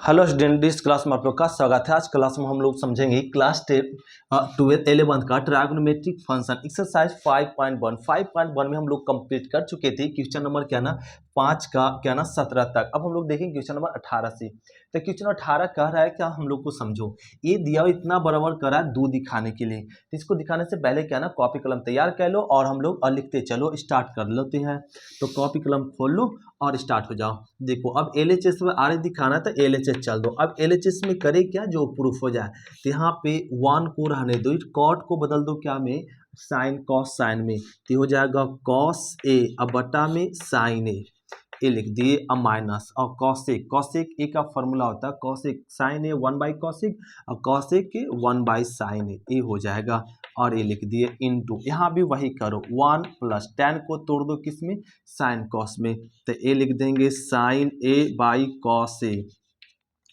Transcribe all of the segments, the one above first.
Hello student, इस class में आप लोग का स्वागत है। आज क्लास में हम लोग समझेंगे क्लास 11 का ट्रायगोनोमेट्रिक फंक्शन एक्सरसाइज 5.1 में हम लोग कंप्लीट कर चुके थे। क्वेश्चन नंबर क्या ना 5 का क्या ना 17 तक। अब हम लोग देखेंगे क्वेश्चन नंबर 18 से। तो क्वेश्चन 18 कह रहा है क्या हम लोग को समझो, ये दिया हुआ इतना बराबर कर रहा है 2 दिखाने के लिए। तो इसको दिखाने से पहले क्या ना कॉपी कलम तैयार कर लो और हम लोग लिखते चलो, स्टार्ट कर लेते हैं। तो कॉपी कलम खोल लो और स्टार्ट हो जाओ। देखो अब LHS में आर दिखाना था, LHS चल दो। अब LHS में करे क्या जो प्रूफ हो जाए। तो यहाँ पे 1 को रहने दो, कॉट को बदल दो क्या में साइन कॉस साइन में, तो हो जाएगा कॉस ए अब बटा में साइन ए लिख दिए। अब माइनस और कॉसेक, कॉसेक ए का फॉर्मूला होता है कॉसेक साइन ए 1/कॉसेक और कॉसेक के 1/साइन ए हो जाएगा। और ये लिख दिए इनटू, यहाँ भी वही करो 1 प्लस tan को तोड़ दो किस में साइन कॉस में, तो ए लिख देंगे sign A by cos A.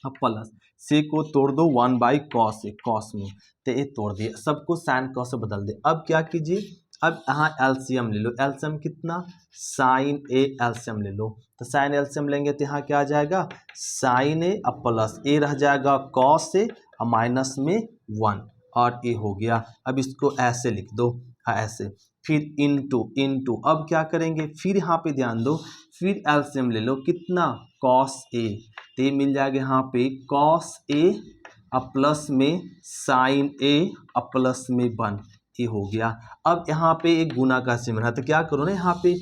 अब प्लस से को तोड़ दो 1/कॉस ए कॉस में, तो ये तोड़ दिए, सबको साइन कॉस से बदल दे। अब क्या कीजिए, अब यहाँ एलसीएम ले लो। एलसीएम कितना साइन ए एलसीएम ले लो, तो साइन एलसीएम लेंगे तो यहाँ क्या आ जाएगा साइन ए अब प्लस ए रह जाएगा कॉस ए और माइनस में 1 और ए हो गया। अब इसको ऐसे लिख दो, हाँ ऐसे, फिर इनटू इनटू। अब क्या करेंगे फिर यहाँ पे ध्यान दो, फिर एलसीएम ले लो कितना कॉस ए, तो ये मिल जाएगा यहाँ पे कॉस ए अब प्लस में साइन ए अब प्लस में 1, ये हो गया। अब यहाँ पे एक गुना का चिन्ह है, तो क्या करो ना यहाँ पे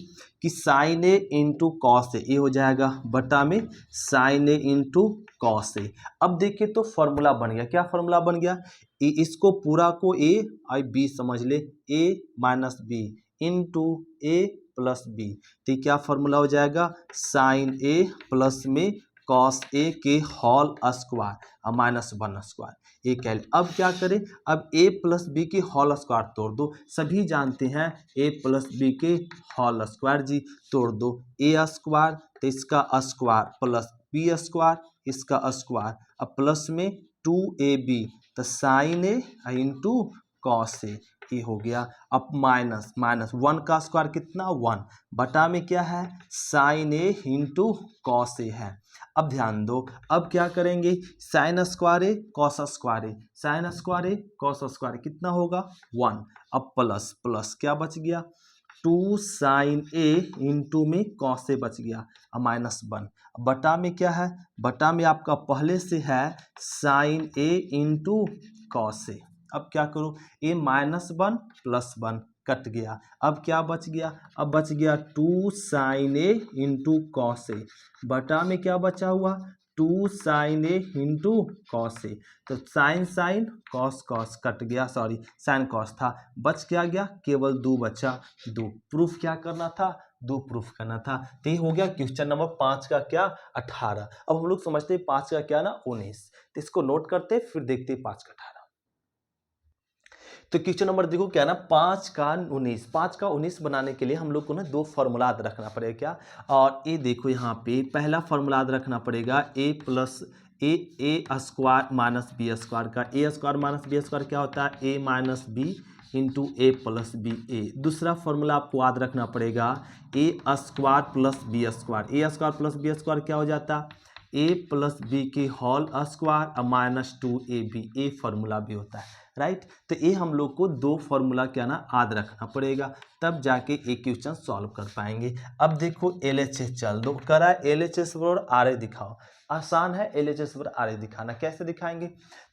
कि साइन ए इंटू कॉस ए, ये हो जाएगा बटा में साइन ए इंटू कॉस ए। अब देखिए तो फॉर्मूला बन गया। क्या फॉर्मूला बन गया, इसको पूरा को ए और बी समझ ले, ए माइनस बी इंटू ए प्लस बी, तो क्या फॉर्मूला हो जाएगा साइन ए प्लस में कॉस ए के होल स्क्वायर और माइनस 1 स्क्वायर, ये कह ले। अब क्या करें, अब a प्लस बी के होल स्क्वायर तोड़ दो। सभी जानते हैं a प्लस बी के होल स्क्वायर जी, तोड़ दो a स्क्वायर तो इसका स्क्वायर प्लस बी स्क्वायर इसका स्क्वायर अब प्लस में 2ab, तो साइन ए इंटू कॉस ए, ये हो गया। अब माइनस माइनस 1 का स्क्वायर कितना 1 बटा में क्या है साइन ए इंटू कॉस ए है। अब ध्यान दो, अब क्या करेंगे साइन स्क्वायर ए कॉस स्क्वायर ए, साइन स्क्वायर ए कॉस स्क्वायर कितना होगा 1, अब प्लस प्लस क्या बच गया 2 साइन ए इंटू में कॉस ए बच गया और माइनस 1, बटा में क्या है, बटा में आपका पहले से है साइन ए इंटू कॉस ए। अब क्या करो ए माइनस 1 प्लस 1 कट गया, अब क्या बच गया, अब बच गया 2 sine A into cos A, बटा में क्या बचा हुआ 2 sine A into cos A, तो sine sine cos cos cut गया, सॉरी साइन कॉस था, बच क्या गया केवल 2 बचा 2। प्रूफ क्या करना था 2 प्रूफ करना था। तो ये हो गया क्वेश्चन नंबर 5 का क्या 18। अब हम लोग समझते हैं 5 का क्या ना 19, तो इसको नोट करते फिर देखते 5 का 18। तो क्वेश्चन नंबर देखो क्या ना 5 का 19, 5 का 19 बनाने के लिए हम लोग को ना 2 फॉर्मूला याद रखना पड़ेगा क्या। और ये देखो यहाँ पे पहला फॉर्मूला याद रखना पड़ेगा ए प्लस ए स्क्वायर माइनस बी स्क्वायर का, ए स्क्वायर माइनस बी स्क्वायर क्या होता है ए माइनस बी इंटू ए प्लस बी ए। दूसरा फॉर्मूला आपको याद रखना पड़ेगा ए square plus B square, A square plus B square क्या हो जाता है ए प्लस बी के होल स्क्वायर और माइनस 2ab, ए फॉर्मूला भी होता है राइट। तो ये हम लोग को 2 फॉर्मूला क्या ना याद रखना पड़ेगा, तब जाके एक क्वेश्चन सॉल्व कर पाएंगे। अब देखो LHS चल दो, करा LHS बराबर आर दिखाओ, आसान है LHS बराबर आर दिखाना। कैसे दिखाएंगे,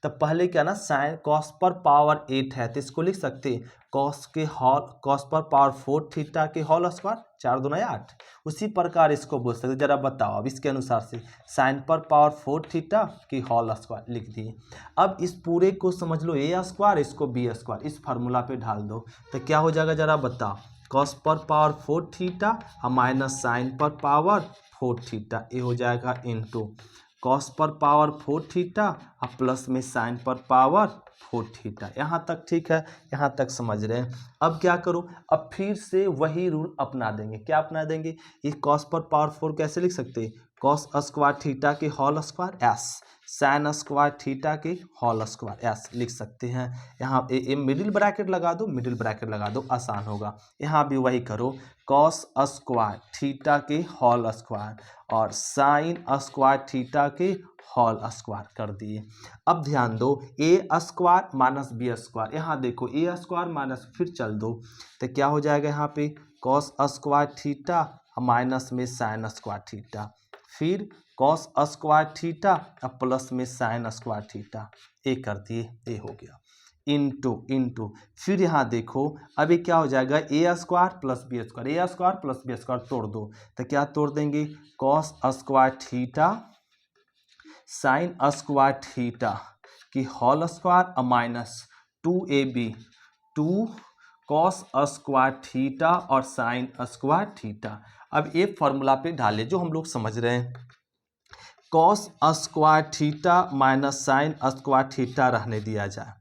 तो पहले क्या ना साइन कॉस पर पावर 8 है तो इसको लिख सकते हैं कॉस के होल कॉस पर पावर 4 थीटा के होल स्क्वायर 4 दूना 8। उसी प्रकार इसको बोल सकते, जरा बताओ अब इसके अनुसार से साइन पर पावर 4 थीटा की होल स्क्वायर लिख दिए। अब इस पूरे को समझ लो ए स्क्वायर, इसको बी स्क्वायर, इस फार्मूला पे ढाल दो तो क्या हो जाएगा जरा बताओ कॉस पर पावर 4 थीटा और माइनस साइन पर पावर 4 थीटा, ये हो जाएगा इनटू कॉस पर पावर 4 थीटा और प्लस में साइन पर पावर 4 थीटा। यहाँ तक ठीक है, यहाँ तक समझ रहे हैं। अब क्या करो, अब फिर से वही रूल अपना देंगे। क्या अपना देंगे, ये कॉस पर पावर 4 कैसे लिख सकते हैं कॉस स्क्वायर थीटा के whole squares, sine square theta के होल स्क्वायर एस लिख सकते हैं। यहाँ मिडिल ब्रैकेट लगा दो, मिडिल ब्रैकेट लगा दो, आसान होगा। यहाँ भी वही करो कॉस स्क्वायर थीटा के होल स्क्वायर और साइन स्क्वायर थीटा के होल स्क्वायर कर दिए। अब ध्यान दो ए स्क्वायर माइनस बी स्क्वायर, यहाँ देखो ए स्क्वायर माइनस, फिर चल दो तो क्या हो जाएगा यहाँ पे कॉस स्क्वायर थीटा माइनस में साइन स्क्वायर थीटा, फिर कॉस स्क्वायर थीटा प्लस में साइन स्क्वायर थीटा, ए कर दिए, ए हो गया इंटू फिर यहाँ देखो अभी क्या हो जाएगा A square plus B square, A square plus B square तोड़ दो तो क्या तोड़ देंगे cos square theta sine square theta की whole square minus 2ab 2 cos square theta और साइन स्क्वायर थीटा। अब ये फॉर्मूला पे डाले जो हम लोग समझ रहे हैं, cos square theta minus sign square theta रहने दिया जाए।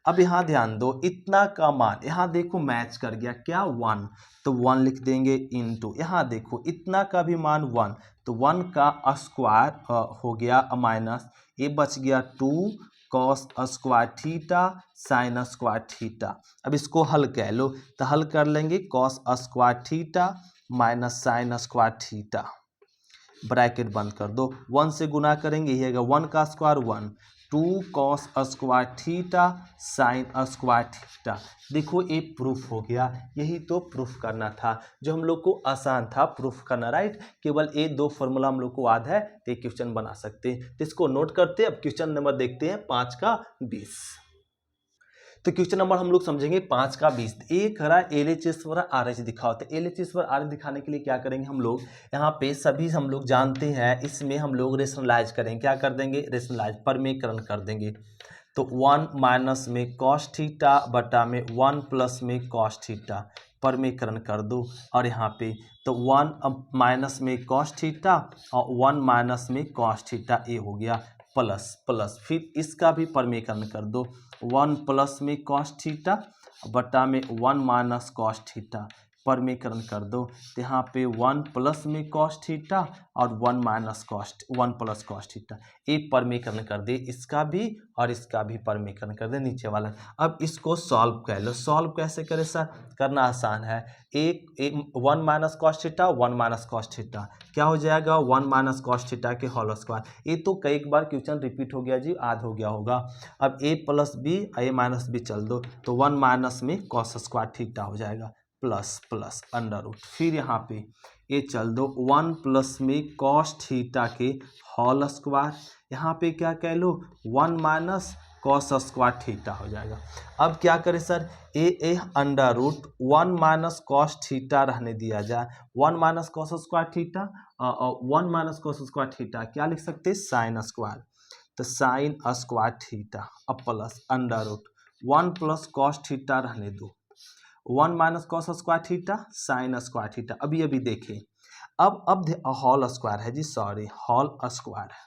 अब यहाँ ध्यान दो इतना का मान यहाँ देखो मैच कर गया क्या 1, तो 1 लिख देंगे इंटू यहाँ देखो इतना का भी मान 1 तो 1 का स्क्वायर हो गया माइनस ये बच गया 2 cos square theta sine square theta. अब इसको हल कर लो तो हल कर लेंगे cos square theta minus sign square theta, bracket बंद कर दो 1 से गुना करेंगे ये आएगा 1 का square 1 2 cos square theta sine square theta. देखो ये प्रूफ हो गया, यही तो प्रूफ करना था जो हम लोग को आसान था प्रूफ करना, राइट। केवल ये 2 फॉर्मूला हम लोग को याद है तो ये क्वेश्चन बना सकते हैं, तो इसको नोट करते हैं। अब क्वेश्चन नंबर देखते हैं 5 का 20। तो क्वेश्चन नंबर हम लोग समझेंगे 5 का 20। एक हरा LHS पर RH दिखाओ, तो LHS पर RH दिखाने के लिए क्या करेंगे हम लोग, यहाँ पे सभी हम लोग जानते हैं इसमें हम लोग रेशनलाइज करेंगे, क्या कर देंगे रेशनलाइज परमीकरण कर देंगे। तो 1 माइनस में कॉस थीटा बटा में 1 प्लस में कॉस थीटा परमीकरण कर दो, और यहाँ पे तो 1 माइनस में कॉस थीटा और 1 माइनस में कॉस थीटा ये हो गया प्लस फिर इसका भी परमीकरण कर दो 1 प्लस में कॉस थीटा बटा में 1 माइनस कॉस थीटा परमीकरण कर दो, तो यहाँ पे 1 प्लस में कॉस थीटा और 1 minus cos 1 plus cos theta एक परमीकरण कर दे, इसका भी और इसका भी परमीकरण कर दे नीचे वाला। अब इसको सॉल्व कर लो, सॉल्व कैसे करें सर, करना आसान है, एक 1 minus cos theta 1 minus cos theta क्या हो जाएगा 1 माइनस कॉस थीटा के होल स्क्वायर। ये तो कई बार क्वेश्चन रिपीट हो गया जी, याद हो गया होगा। अब a plus B a minus B चल दो तो 1 माइनस में कॉस स्क्वायर थीटा हो जाएगा प्लस अंडर रूट, फिर यहाँ पे ये चल दो 1 प्लस में कॉस थीटा के होल स्क्वायर, यहाँ पे क्या कह लो 1 माइनस कॉस स्क्वायर थीटा हो जाएगा। अब क्या करें sir a under root 1 minus cos theta रहने दिया जाए, 1 minus cos square theta 1 minus cos square theta क्या लिख सकते हैं साइन स्क्वायर, तो साइन स्क्वायर थीटा अब plus under root 1 plus cos theta रहने दो 1 minus cos square theta sine square theta. अभी देखें अब होल स्क्वायर है जी, सॉरी होल स्क्वायर है।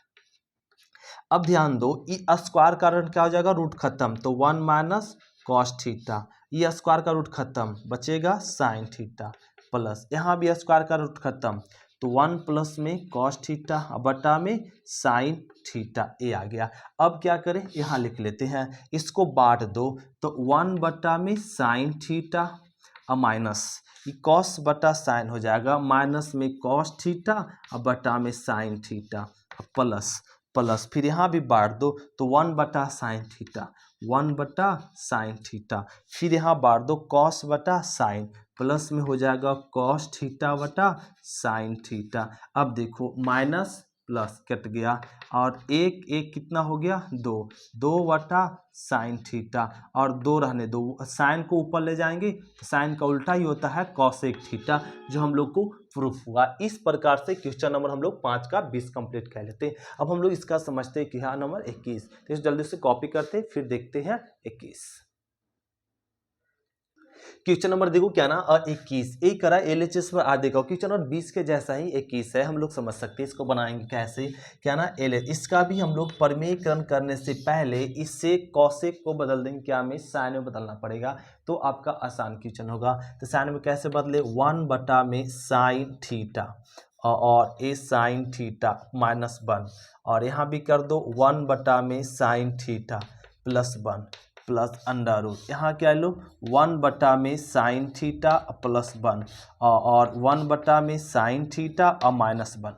अब ध्यान दो ई स्क्वायर का रूट क्या हो जाएगा रूट खत्म, तो 1 minus cos theta, E square का रूट खत्म बचेगा साइन थीटा प्लस यहाँ भी स्क्वायर का रूट खत्म तो 1 प्लस में कॉस थीटा बटा में साइन थीटा ए आ गया। अब क्या करें यहाँ लिख लेते हैं, इसको बांट दो तो 1 बटा में साइन थीटा माइनस कॉस बटा साइन हो जाएगा, माइनस में कॉस थीटा बटा में साइन थीटा प्लस फिर यहाँ भी बांट दो तो 1 बटा साइन थीटा 1 बटा साइन थीटा, फिर यहाँ बांट दो कॉस बटा साइन प्लस में हो जाएगा कॉस थीटा बटा साइन थीटा। अब देखो माइनस प्लस कट गया और एक कितना हो गया 2 बटा साइन थीटा और 2 रहने दो, साइन को ऊपर ले जाएंगे तो साइन का उल्टा ही होता है कॉसेक थीटा, जो हम लोग को प्रूफ हुआ। इस प्रकार से क्वेश्चन नंबर हम लोग 5 का 20 कंप्लीट कर लेते हैं। अब हम लोग इसका समझते हैं कि हाँ नंबर 21, तो इस जल्दी से कॉपी करते फिर देखते हैं 21। क्वेश्चन नंबर देखो क्या ना 21 एक करा LHS पर आ देखो, क्वेश्चन नंबर 20 के जैसा ही 21 है, हम लोग समझ सकते हैं इसको बनाएंगे कैसे, क्या ना इसका भी हम लोग परमीकरण करने से पहले इससे कॉसेक को बदल देंगे, क्या में साइन में बदलना पड़ेगा, तो आपका आसान क्वेश्चन होगा। तो साइन में कैसे बदले 1 बटा में साइन थीटा और ए साइन थीटा माइनस 1 और यहाँ भी कर दो 1 बटा में sine theta plus 1 plus under root, यहाँ क्या लो 1 बटा में साइन थीटा प्लस 1 और 1 बटा में साइन थीटा और माइनस 1।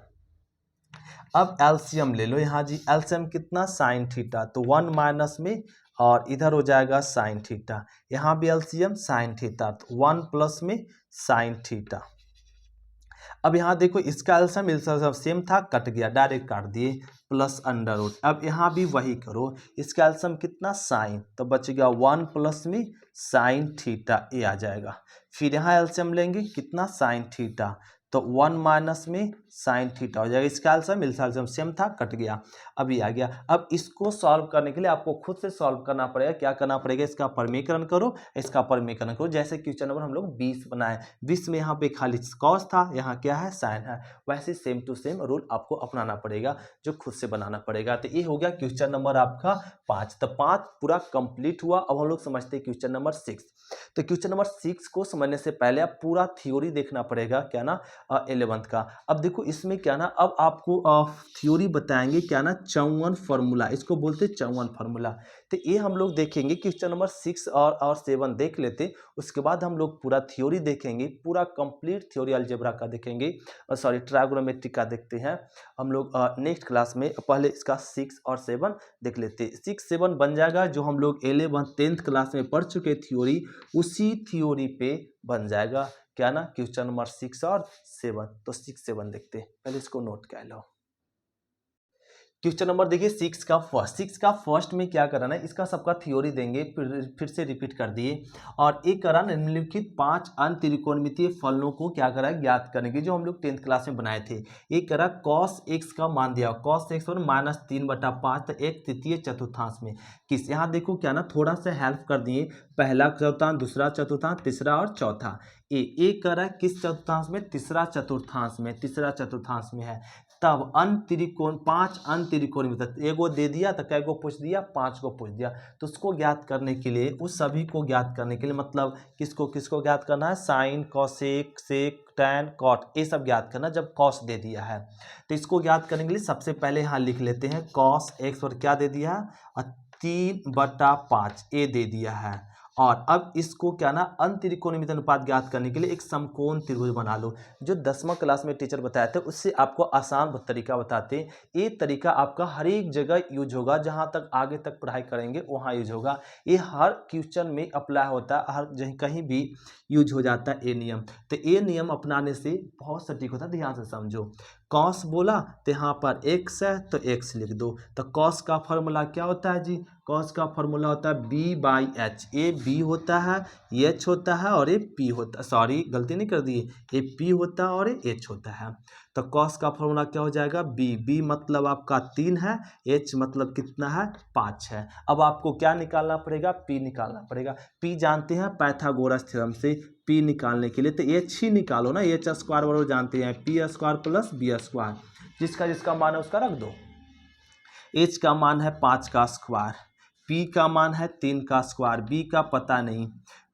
अब एलसीएम ले लो यहाँ जी, एलसीएम कितना साइन थीटा, तो 1 माइनस में और इधर हो जाएगा साइन थीटा, यहाँ भी एलसीएम साइन थीटा, तो 1 प्लस में साइन थीटा। अब यहाँ देखो इसका एलसीएम सेम था, कट गया, डायरेक्ट काट दिए, प्लस अंडर रूट। अब यहाँ भी वही करो, इसका एलसीएम कितना साइन, तो बच गया 1 प्लस में साइन थीटा, ये आ जाएगा। फिर यहाँ एलसीएम लेंगे कितना साइन थीटा, तो 1 माइनस में साइन थीटा हो जाएगा, इसका एलसीएम सेम था, कट गया, अभी आ गया। अब इसको सॉल्व करने के लिए आपको खुद से सॉल्व करना पड़ेगा, क्या करना पड़ेगा, इसका परिमेयकरण करो, इसका परिमेयकरण करो। जैसे क्वेश्चन नंबर हम लोग 20 बनाए, 20 में यहाँ पे खाली कॉस था, यहाँ क्या है साइन है, वैसे सेम टू सेम रूल आपको अपनाना पड़ेगा, जो खुद से बनाना पड़ेगा। तो ये हो गया क्वेश्चन नंबर आपका 5। तो 5 पूरा कंप्लीट हुआ। अब हम लोग समझते हैं क्वेश्चन नंबर 6। तो क्वेश्चन नंबर 6 को समझने से पहले आप पूरा थ्योरी देखना पड़ेगा, क्या ना 11th का। अब देखो इसमें क्या ना, अब आपको थ्योरी बताएंगे, क्या ना चौवन फार्मूला, इसको बोलते हैं चौवन फार्मूला। तो ये हम लोग देखेंगे, क्वेश्चन नंबर 6 और 7 देख लेते, उसके बाद हम लोग पूरा थ्योरी देखेंगे, पूरा कंप्लीट थ्योरी अलजेब्रा का देखेंगे, सॉरी ट्रायगोनोमेट्री का देखते हैं हम लोग नेक्स्ट क्लास में। पहले इसका 6 और 7 देख लेते, 6 7 बन जाएगा, जो हम लोग 11th 10th क्लास में पढ़ चुके थ्योरी, उसी थ्योरी पे बन जाएगा, क्या ना क्वेश्चन नंबर 6 और 7। तो 6 7 देखते हैं, पहले इसको नोट कर लो। क्वेश्चन नंबर देखिए 6 का फर्स्ट में क्या करना है, इसका सबका थ्योरी देंगे, फिर से रिपीट कर दिए। और एक करा निम्नलिखित 5 अंतरिकोणमितीय फलनों को क्या करा ज्ञात करने की, जो हम लोग 10th क्लास में बनाए थे। एक करा कॉस एक्स का मान दिया, कॉस एक्स और -3/5, तो एक तृतीय चतुर्थांश में किस, यहाँ देखो क्या ना थोड़ा सा हेल्प कर दिए, पहला चतुर्थांश, दूसरा चतुर्थांश, तीसरा और चौथा। एक करा किस चतुर्थांश में, तीसरा चतुर्थांश में, तीसरा चतुर्थांश में है। तब अंतरिकोण 5 अंतरिकोण में एगो दे दिया, तो कै गो पूछ दिया, 5 को पूछ दिया। तो उसको ज्ञात करने के लिए, उस सभी को ज्ञात करने के लिए, मतलब किसको किसको ज्ञात करना है, sine cosec sec tan cot, ये सब ज्ञात करना, जब कॉस दे दिया है। तो इसको ज्ञात करने के लिए सबसे पहले यहाँ लिख लेते हैं, कॉस एक्स और क्या दे दिया, 3/5 ए दे दिया है। और अब इसको क्या ना अंतरिकोणमित अनुपात ज्ञात करने के लिए एक समकोण त्रिभुज बना लो, जो 10वां क्लास में टीचर बताए थे, उससे आपको आसान तरीका बताते हैं। ये तरीका आपका हर एक जगह यूज होगा, जहां तक आगे तक पढ़ाई करेंगे वहां यूज होगा। ये हर क्वेश्चन में अप्लाई होता है, हर जहीं कहीं भी यूज हो जाता है ये नियम। तो ये नियम अपनाने से बहुत सटीक होता है, ध्यान से समझो। कॉस बोला तो यहाँ पर एक्स है, तो एक्स लिख दो। तो कॉस का फॉर्मूला क्या होता है जी, कॉस का फॉर्मूला होता है B/H। ए बी होता है, एच होता है, और ये पी होता है, सॉरी गलती नहीं कर दी, ये पी होता है और ये एच होता है। तो कॉस का फॉर्मूला क्या हो जाएगा, बी मतलब आपका 3 है, एच मतलब कितना है, 5 है। अब आपको क्या निकालना पड़ेगा, पी निकालना पड़ेगा। पी जानते हैं पाइथागोरस थ्योरम से, पी निकालने के लिए तो एच ही निकालो ना, एच स्क्वायर बराबर जानते हैं P square plus B square, जिसका जिसका मान है उसका रख दो। एच का मान है 5 का स्क्वायर, पी का मान है 3 का स्क्वायर, बी का पता नहीं,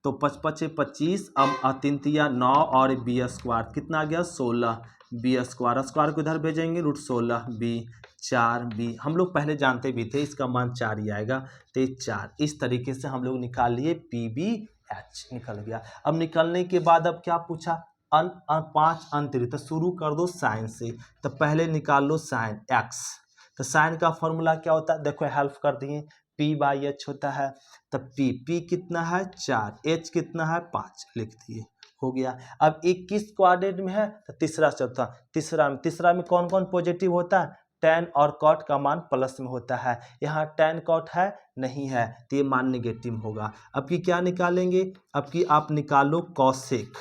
तो 5 5 25, 3 3 9, और बी स्क्वायर कितना आ गया 16, बी स्क्वायर स्क्वायर को इधर भेजेंगे, √16 बी 4 बी, हम लोग पहले जानते भी थे इसका मान 4 ही आएगा, तो 4। इस तरीके से हम लोग निकाल लिए PBH, निकल गया। अब निकलने के बाद अब क्या पूछा, 5 अंतरित, तो शुरू कर दो साइन से। तो पहले निकाल लो साइन एक्स, तो साइन का फॉर्मूला क्या होता है, देखो हेल्प कर दिए, P/H होता है। तब P कितना है 4, H कितना है 5, लिख दिए, हो गया। अब 21 क्वाड्रेंट में है, तो तीसरा चौथा, तीसरा में कौन कौन पॉजिटिव होता है, tan और cot का मान प्लस में होता है, यहाँ tan cot है नहीं है, तो ये मान निगेटिव होगा। अब की क्या निकालेंगे, अब की आप निकालो कॉसेक,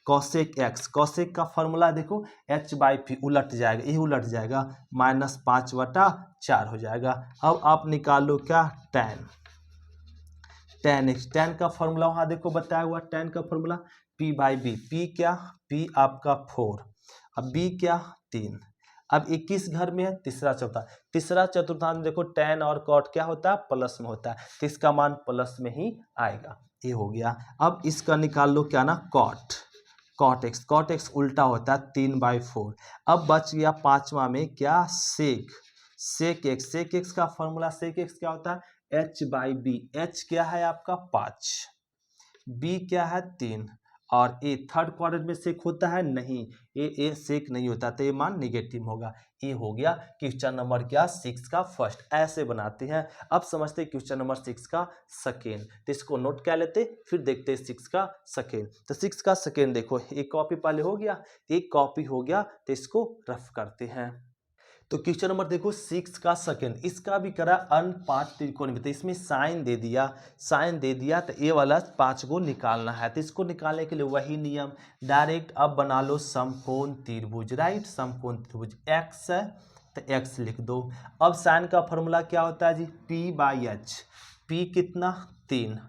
कॉसेक एक्स, कॉसेक का फॉर्मूला देखो H/P, उलट जाएगा, ये उलट जाएगा, -5/4 हो जाएगा। अब आप निकालो क्या, tan एक्स, tan का फॉर्मूला वहाँ देखो बताया हुआ, tan का फॉर्मूला P/B, P क्या, P आपका 4, अब B क्या 3। अब 21 घर में है, तीसरा चतुर्थांश देखो tan और cot क्या होता है, प्लस में होता है, तो इसका मान प्लस में ही आएगा, ये हो गया। अब इसका निकाल लो क्या ना, cot x उल्टा होता है 3/4। अब बच गया 5वां में क्या, सेक एक्स का फॉर्मूला, सेक एक्स क्या होता है, H/B, H क्या है आपका 5, B क्या है 3, और ए थर्ड क्वाड्रेंट में सेक होता है नहीं, ए सेक नहीं होता, तो ये मान निगेटिव होगा। ये हो गया क्वेश्चन नंबर क्या 6 का फर्स्ट। ऐसे बनाते हैं। अब समझते हैं क्वेश्चन नंबर 6 का सेकेंड। तो इसको नोट क्या लेते, फिर देखते हैं 6 का सेकेंड। तो 6 का सेकेंड देखो, एक कॉपी पहले हो गया, एक कॉपी हो गया, तो इसको रफ करते हैं। तो क्वेश्चन नंबर देखो 6 का सेकेंड, इसका भी करा अन 5 त्रिकोण में, तो इसमें साइन दे दिया, साइन दे दिया, तो ये वाला 5 को निकालना है। तो इसको निकालने के लिए वही नियम डायरेक्ट अब बना लो समकोण त्रिभुज, राइट। समकोण त्रिभुज एक्स है तो एक्स लिख दो। अब साइन का फॉर्मूला क्या होता है जी, P/H। P कितना 3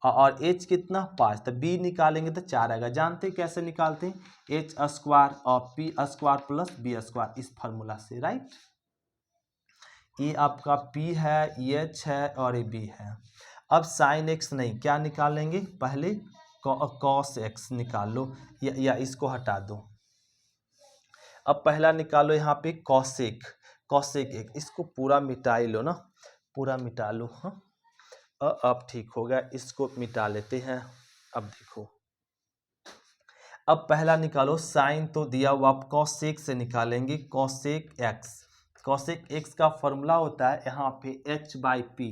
और H कितना 5, तो B निकालेंगे तो 4 आएगा। जानते हैं कैसे निकालते हैं, H स्क्वायर और P square plus B square, इस फार्मूला से, राइट। ये आपका P है, ये H है और ये B है। अब साइन एक्स नहीं, क्या निकालेंगे, पहले कॉस एक्स निकाल लो, या इसको हटा दो। अब पहला निकालो यहाँ पे कॉसेक, कॉसेक एक, इसको पूरा मिटा लो ना, पूरा मिटा लो। हाँ अब ठीक हो गया, इसको मिटा लेते हैं। अब देखो, अब पहला निकालो साइन तो दिया हुआ, आप कॉसेक से निकालेंगे कॉसेक एक्स। कॉसेक एक्स का फॉर्मूला होता है यहाँ पे H/P।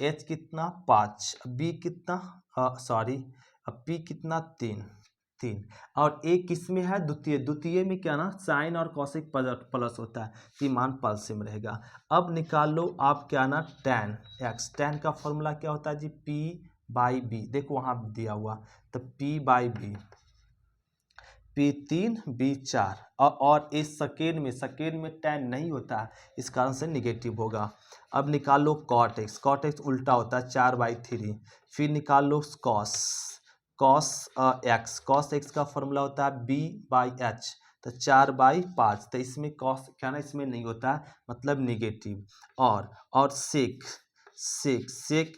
H कितना 5, B कितना सॉरी P कितना 3 और A किस में है, द्वितीय। द्वितीय में क्या ना साइन और कॉसेक प्लस होता है, तो मान पल्स में रहेगा। अब निकाल लो आप क्या ना tan x। tan का फॉर्मूला क्या होता है जी, P/B। देखो वहाँ दिया हुआ, तो P/B, P3 B4 और इस सेकेंड में tan नहीं होता है, इस कारण से निगेटिव होगा। अब निकाल लो cot x। cot x उल्टा होता है 4/3। फिर निकाल लो cos x का फॉर्मूला होता है B/H, तो 4/5, तो इसमें cos क्या ना इसमें नहीं होता है, मतलब निगेटिव। और sec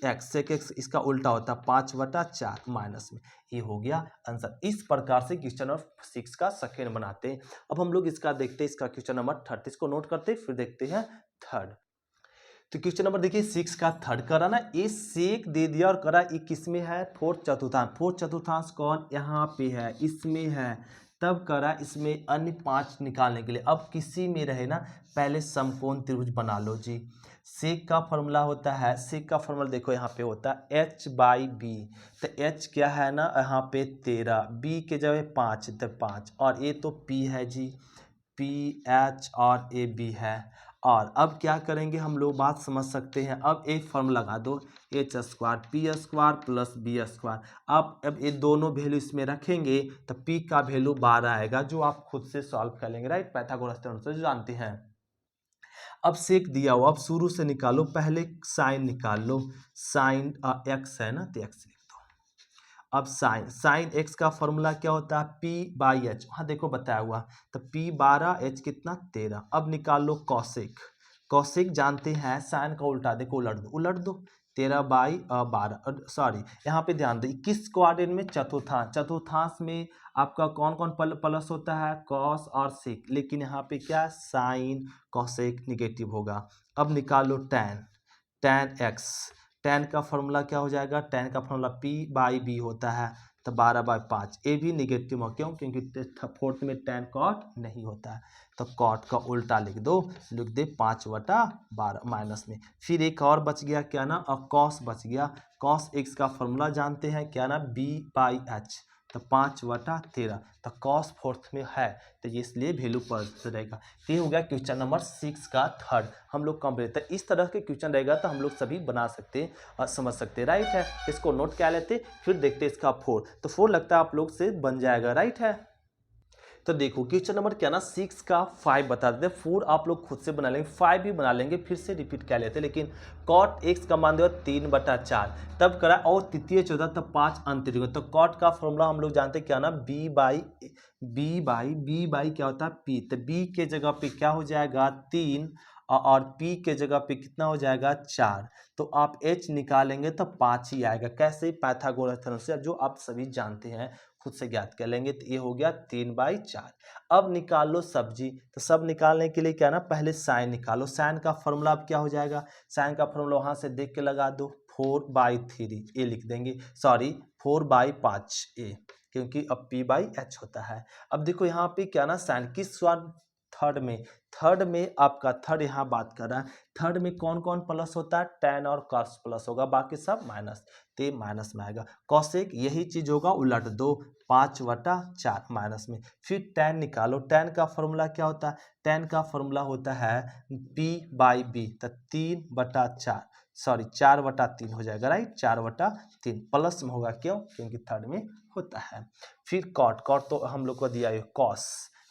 x इसका उल्टा होता है 5/4 माइनस में। ये हो गया आंसर। इस प्रकार से क्वेश्चन नंबर 6 का सेकेंड बनाते हैं। अब हम लोग इसका देखते हैं, इसका क्वेश्चन नंबर 3, इसको नोट करते हैं, फिर देखते हैं थर्ड। तो क्वेश्चन नंबर देखिए 6 का थर्ड करा ना, ये सेक दे दिया और करा ये किस में है, फोर्थ चतुर्थांश। फोर्थ चतुर्थांश कौन, यहाँ पे है, इसमें है। तब करा इसमें अन्य 5 निकालने के लिए, अब किसी में रहे ना, पहले समकोण त्रिभुज बना लो जी। सेक का फॉर्मूला होता है, सेक का फॉर्मूला देखो यहाँ पे होता है H/B। तो H क्या है ना यहाँ पे 13, B के जगह 5, तो 5, और ये तो P है जी, PH और AB है। और अब क्या करेंगे हम लोग, बात समझ सकते हैं। अब एक फॉर्मूला लगा दो, H² P² प्लस B²। अब ये दोनों वैल्यू इसमें रखेंगे तो P का वैल्यू 12 आएगा, जो आप खुद से सॉल्व कर लेंगे, राइट। पाइथागोरस थ्योरम से जो जानते हैं। अब सेक दिया हुआ, अब शुरू से निकालो, पहले साइन निकाल लो। साइन x है ना, तो x लिख दो। अब साइन x का फॉर्मूला क्या होता है, P/H, वहाँ देखो बताया हुआ, तो P12, H कितना 13। अब निकाल लो कॉसेक। कॉसेक जानते हैं साइन का उल्टा, देखो उलट दो 13/12, सॉरी यहाँ पे ध्यान दो, किस क्वाड्रेंट में, चतुर्थांश। चतुर्थांश में आपका कौन कौन प्लस होता है, कॉस और सेक, लेकिन यहाँ पे क्या साइन कॉसेक निगेटिव होगा। अब निकाल लो tan x। tan का फॉर्मूला क्या हो जाएगा, tan का फॉर्मूला P/B होता है, तो 12/5। ये भी निगेटिव हो, क्यों, क्योंकि फोर्थ में tan cot नहीं होता है, तो cot का उल्टा लिख दे 5/12 माइनस में। फिर एक और बच गया क्या ना, और cos बच गया। cos x का फॉर्मूला जानते हैं क्या ना, B/H, तो 5/13, तो cos फोर्थ में है, तो ये इसलिए वैल्यू पर रहेगा। ये हो गया क्वेश्चन नंबर 6 का थर्ड। हम लोग कंप्लीट, तो इस तरह के क्वेश्चन रहेगा तो हम लोग सभी बना सकते हैं और समझ सकते हैं, राइट है। इसको नोट क्या लेते, फिर देखते हैं इसका 4, तो 4 लगता है आप लोग से बन जाएगा, राइट है। तो देखो क्वेश्चन नंबर क्या ना 6 का 5 बता देते, 4 आप लोग खुद से बना लेंगे, 5 भी बना लेंगे, फिर से रिपीट क्या लेते, लेकिन cot x का मान दिया 3/4, तब करा और तृतीय चौदह, तब 5 अंतरिक्ष। तो cot का फॉर्मूला हम लोग जानते हैं क्या ना, B क्या होता है P, तो B के जगह पे क्या हो जाएगा 3 और P के जगह पे कितना हो जाएगा 4, तो आप H निकालेंगे तो 5 ही आएगा। कैसे, पाइथागोरस थ्योरम से, जो आप सभी जानते हैं, खुद से ज्ञात कर लेंगे। तो ये हो गया 3/4। अब निकाल लो सब्जी, तो सब निकालने के लिए क्या ना, पहले साइन निकालो। साइन का फॉर्मूला अब क्या हो जाएगा, साइन का फॉर्मूला वहां से देख के लगा दो, 4/3 ए लिख देंगे, सॉरी 4/5 ए। क्योंकि अब p/h होता है। अब देखो यहाँ पे क्या ना साइन किस वन थर्ड में आपका थर्ड यहाँ बात कर रहा है। थर्ड में कौन कौन प्लस होता है, tan और cos प्लस होगा, बाकी सब माइनस, तो ये माइनस में आएगा। cosec यही चीज होगा उलट 2 5/4 माइनस में। फिर tan निकालो, tan का फॉर्मूला क्या होता है, tan का फॉर्मूला होता है p/b, तो 3/4 सॉरी 4/3 हो जाएगा, राइट, 4/3 प्लस में होगा, क्यों, क्योंकि थर्ड में होता है। फिर cot तो हम लोग को दिया है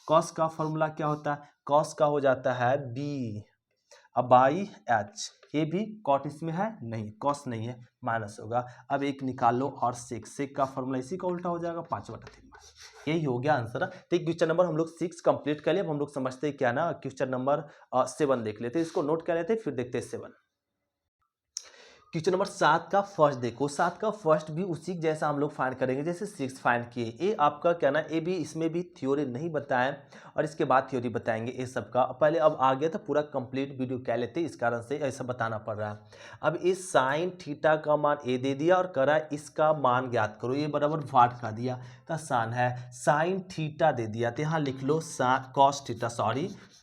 cos का फॉर्मूला क्या होता है, cos का हो जाता है b/h, ये भी cot इसमें है नहीं, cos नहीं है, माइनस होगा। अब एक निकाल लो और sec का फॉर्मूला इसी का उल्टा हो जाएगा 5/3। यही हो गया आंसर। तो क्वेश्चन नंबर हम लोग 6 कंप्लीट कर लिए। अब हम लोग समझते हैं क्या ना, क्वेश्चन नंबर 7 देख लेते हैं, इसको नोट कर लेते हैं, फिर देखते हैं 7। क्वेश्चन नंबर 7 का फर्स्ट देखो, 7 का फर्स्ट भी उसी जैसा हम लोग फाइंड करेंगे जैसे 6 फाइंड किए। ये आपका क्या ना, ये भी इसमें भी थ्योरी नहीं बताएं और इसके बाद थ्योरी बताएंगे ये सब का। पहले अब आ गया था पूरा कंप्लीट वीडियो क्या लेते, इस कारण से ऐसा बताना पड़ रहा है। अब इस साइन थीटा का मान ए दे दिया और करा इसका मान ज्ञात करो, ये बराबर वाट का दिया तो आसान है। साइन थीटा दे दिया तो यहाँ लिख लो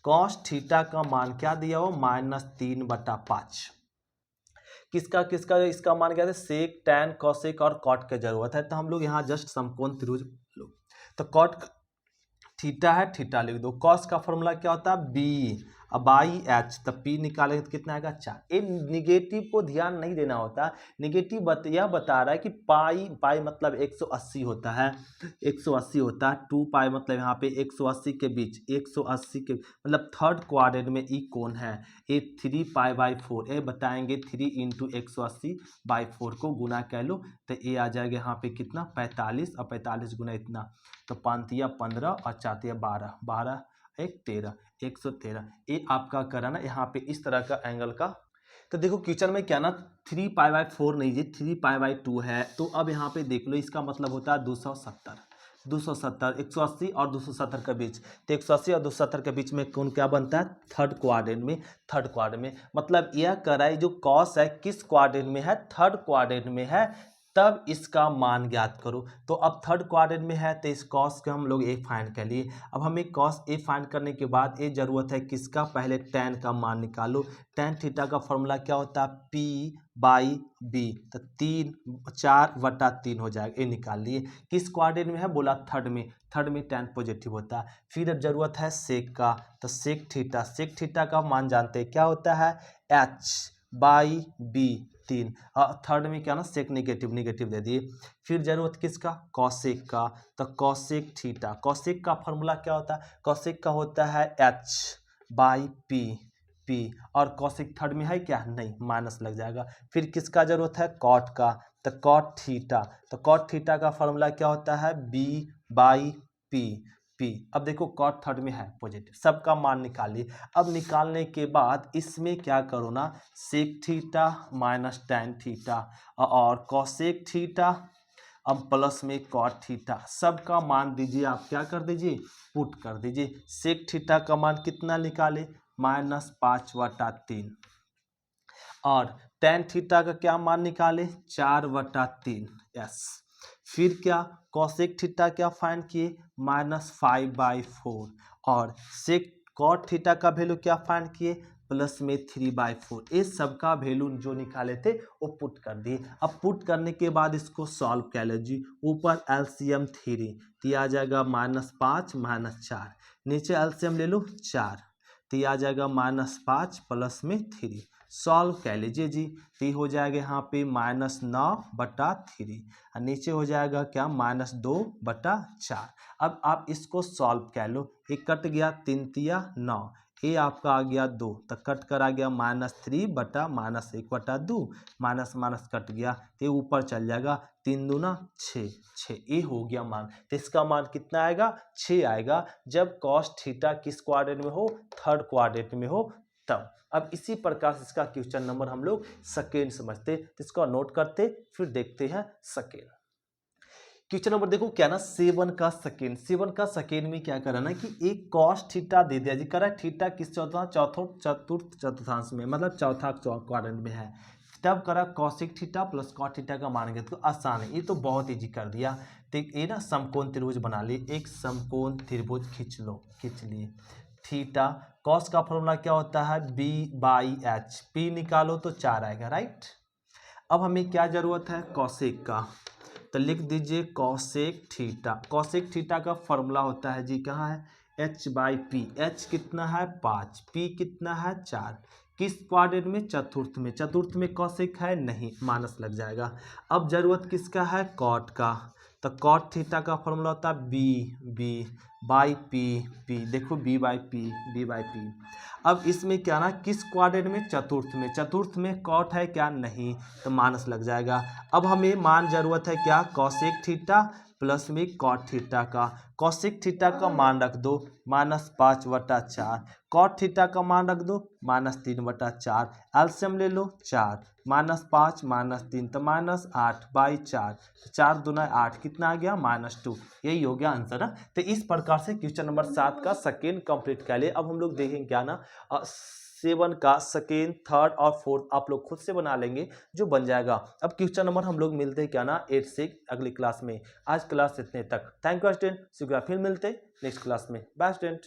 कॉस थीटा का मान क्या दिया हो, -3/5। किसका इसका मान क्या है, सेक टैन कॉसेक और कॉट की जरूरत है, तो हम लोग यहाँ जस्ट समकोण त्रिभुज लो, तो कॉट थीटा है, थीटा लिख दो। कॉस का फॉर्मूला क्या होता है b/h, तो p निकालेंगे तो कितना आएगा 4। ये निगेटिव को ध्यान नहीं देना होता, निगेटिव यह बता रहा है कि पाई मतलब 180 होता है, 180 होता है, 2 मतलब यहाँ पे 180 के बीच 180 के मतलब थर्ड क्वाड्रेंट में ई कौन है, ये 3π/4, ये बताएंगे 3 × 180/4 को गुना कर लो तो ये आ जाएगा यहाँ पे कितना 45 और 45 गुना इतना, तो 5 × 15 और 4 × 12, 12 1 13, 113। ये आपका कराना यहाँ पे इस तरह का एंगल का। तो देखो क्वेश्चन में क्या ना 3π/4 नहीं, ये 3π/2 है, तो अब यहाँ पे देख लो इसका मतलब होता है 270, 180 और 270 के बीच, तो 180 और 270 के बीच में कौन क्या बनता है, थर्ड क्वाड्रेंट में, मतलब यह कराई जो कॉस है किस क्वाड्रेंट में है, थर्ड क्वाड्रेंट में है, तब इसका मान ज्ञात करो। तो अब थर्ड क्वाड्रेंट में है तो इस कॉस का हम लोग ए फाइंड कर लिए। अब हमें कॉस ए फाइंड करने के बाद ये जरूरत है किसका, पहले टैन का मान निकालो। टैन थीटा का फॉर्मूला क्या होता है p/b, तो 4/3 हो जाएगा, ये निकाल लिए। किस क्वाड्रेंट में है बोला, थर्ड में टैन पॉजिटिव होता है। फिर अब जरूरत है सेक का, तो सेक थीटा का मान जानते हैं क्या होता है h/b 3, थर्ड में क्या ना सेक निगेटिव दे दिए। फिर जरूरत किसका, कॉसेक का, तो कॉसेक थीटा, कॉसेक का फॉर्मूला क्या होता है, कॉसेक का होता है h/p, और कॉसेक थर्ड में है क्या, नहीं, माइनस लग जाएगा। फिर किसका जरूरत है, कॉट का, तो कॉट थीटा का फॉर्मूला क्या होता है b/p। अब देखो कॉट थर्ड में है पॉजिटिव, सबका मान निकालिए। अब निकालने के बाद इसमें क्या करो ना, sec theta minus tan theta और कॉसेक थीटा, अब प्लस में कॉट थीटा, सबका मान दीजिए, आप क्या कर दीजिए, पुट कर दीजिए। सेक थीटा का मान कितना निकाले, -5/3, और टैन थीटा का क्या मान निकाले, 4/3। यस, फिर क्या, कॉसेक थीटा क्या फाइंड किए, -5/4, और सेक कॉट थीटा का वैल्यू क्या फाइंड किए, प्लस में 3/4। इस सब का वैल्यू जो निकाले थे वो पुट कर दिए। अब पुट करने के बाद इसको सॉल्व कर लीजिए, ऊपर एलसीएम 3 तो आ जाएगा -5 -4, नीचे एलसीएम ले लो 4 तो आ जाएगा -5 प्लस में 3, सॉल्व कर लीजिए जी, तो हो जाएगा यहाँ पे -9/3 और नीचे हो जाएगा क्या, -2/4। अब आप इसको सॉल्व कर लो, एक कट गया 3 तिया 9, ये आपका आ गया 2, तो कट कर आ गया -3/-1/2, माइनस कट गया तो ऊपर चल जाएगा, 3 दूना 6, ये हो गया मान। तो इसका मान कितना आएगा, 6 आएगा, जब कॉस थीटा किस क्वाड्रेंट में हो, थर्ड क्वाड्रेंट में हो तब। अब इसी प्रकार से इसका क्वेश्चन नंबर हम लोग सेकेंड समझते, तो इसको नोट करते फिर देखते हैं सेकेंड। क्वेश्चन नंबर देखो क्या ना 7 का सेकेंड में क्या करा ना कि एक कॉस थीटा दे दिया जी, करा थीटा किस चतुर्थांश में, मतलब चौथा क्वाड्रेंट में है, तब करा cosec theta plus cot theta का मान ज्ञात, तो आसान है, ये तो बहुत ईजी कर दिया। तो ये ना समकोण त्रिभुज बना लिए, एक समकोण त्रिभुज खींच लो, खींच लिए। थीटा कॉस का फॉर्मूला क्या होता है, B/H, P निकालो तो 4 आएगा, राइट। अब हमें क्या जरूरत है, कॉसेक का, तो लिख दीजिए कॉसेक थीटा। कॉसेक थीटा का फॉर्मूला होता है जी, कहाँ है, H/P। H कितना है 5, P कितना है 4। किस क्वाड्रेंट में, चतुर्थ में। चतुर्थ में कॉसेक है नहीं, माइनस लग जाएगा। अब जरूरत किसका है, कॉट का, तो कॉट थीटा का फॉर्मूला होता है B/P। देखो B/P। अब इसमें क्या ना, किस क्वाड्रेंट में, चतुर्थ में। चतुर्थ में कॉट है क्या, नहीं, तो माइनस लग जाएगा। अब हमें मान जरूरत है क्या, कॉसेक थीटा प्लस में कॉट थीटा का। कॉसेक थीटा का मान रख दो -5/4, कॉट थीटा का मान रख दो -3/4। एलसीएम ले लो 4, -5 -3 तो -8/4, 4 दूना 8, कितना आ गया, -2। यही हो गया आंसर ना। तो इस प्रकार से क्वेश्चन नंबर 7 का सेकेंड कंप्लीट कर लिए। अब हम लोग देखेंगे क्या ना, 7 का सेकेंड, थर्ड और फोर्थ आप लोग खुद से बना लेंगे, जो बन जाएगा। अब क्वेश्चन नंबर हम लोग मिलते हैं क्या ना 8 से अगली क्लास में। आज क्लास इतने तक, थैंक यू स्टूडेंट, शुक्रिया, फिर मिलते नेक्स्ट क्लास में, बाय स्टूडेंट।